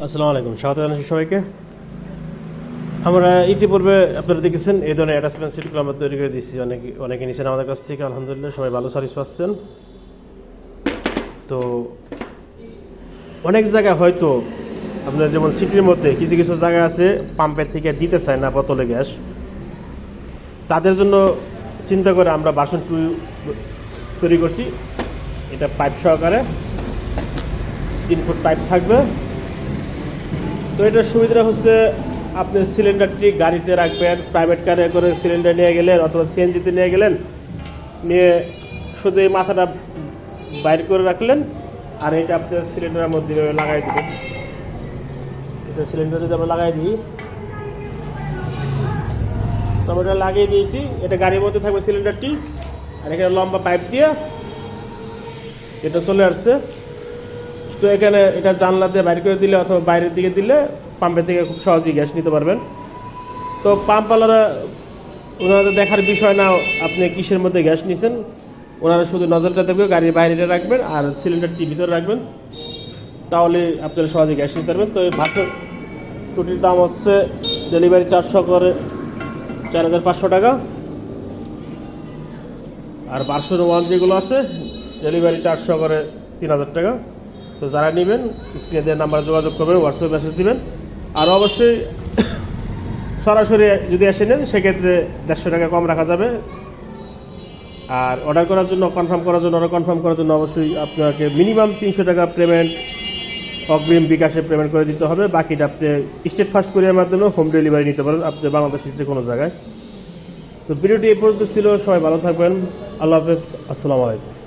আসসালামু আলাইকুম, স্বাগত জানাচ্ছি সবাইকে। আমরা ইতিপূর্বে আপনারা দেখেছেন এই ধরনের অ্যাটাচমেন্ট সিটগুলো আমরা তৈরি করে দিচ্ছি, অনেকে নিয়েছেন আমাদের কাছ থেকে। আলহামদুলিল্লাহ সবাই ভালো সার্ভিস পাচ্ছেন। তো অনেক জায়গায় হয়তো আপনার যেমন সিটির মধ্যে কিছু কিছু জায়গা আছে পাম্পের থেকে দিতে চায় না বোতলে গ্যাস, তাদের জন্য চিন্তা করে আমরা ভার্সন 2 তৈরি করছি। এটা পাইপ সহকারে 3 ফুট পাইপ থাকবে। তো এটার সুবিধা হচ্ছে আপনি সিলিন্ডারটি গাড়িতে রাখবেন, প্রাইভেট কারে করে সিলিন্ডার নিয়ে গেলেন অথবা সিএনজিতে নিয়ে গেলেন, নিয়ে শুধু এই মাথাটা বাইর করে রাখলেন আর এটা আপনার সিলিন্ডারের মধ্যে লাগাই দেবেন। এটা সিলিন্ডার যদি আমরা লাগাই দিই, তো আমরা এটা লাগিয়ে দিয়েছি। এটা গাড়ির মধ্যে থাকবে সিলিন্ডারটি, আর এখানে লম্বা পাইপ দিয়ে এটা চলে আসছে। তো এখানে এটা জানলা দিয়ে বাইর করে দিলে অথবা বাইরের দিকে দিলে পাম্পের থেকে খুব সহজেই গ্যাস নিতে পারবেন। তো পাম্পওয়ালারা ওনাদের দেখার বিষয় না আপনি কিসের মধ্যে গ্যাস নিছেন, ওনারা শুধু নজরটা দেখবে গাড়ির বাইরে রাখবেন আর সিলিন্ডারটি ভিতরে রাখবেন, তাহলে আপনারা সহজে গ্যাস নিতে পারবেন। তো এই ভার্সন 2টির দাম হচ্ছে ডেলিভারি 400 করে 4500 টাকা, আর ভার্সন 1 যেগুলো আছে ডেলিভারি 400 করে 3000 টাকা। তো যারা নেবেন স্ক্রিনে দেওয়া নাম্বারে যোগাযোগ করবেন, হোয়াটসঅ্যাপে মেসেজ দেবেন। আর অবশ্যই সরাসরি যদি এসে নেন সেক্ষেত্রে 150 টাকা কম রাখা যাবে। আর অর্ডার করার জন্য কনফার্ম করার জন্য অবশ্যই আপনাকে মিনিমাম 300 টাকা পেমেন্ট অগ্রিম বিকাশে পেমেন্ট করে দিতে হবে। বাকিটা আপনি স্টেট ফাস্ট কুরিয়ার মাধ্যমে হোম ডেলিভারি নিতে পারেন আপনি বাংলাদেশের যে কোনো জায়গায়। তো ভিডিওটি এই পর্যন্ত ছিল। সবাই ভালো থাকবেন। আল্লাহ হাফেজ। আসসালামু আলাইকুম।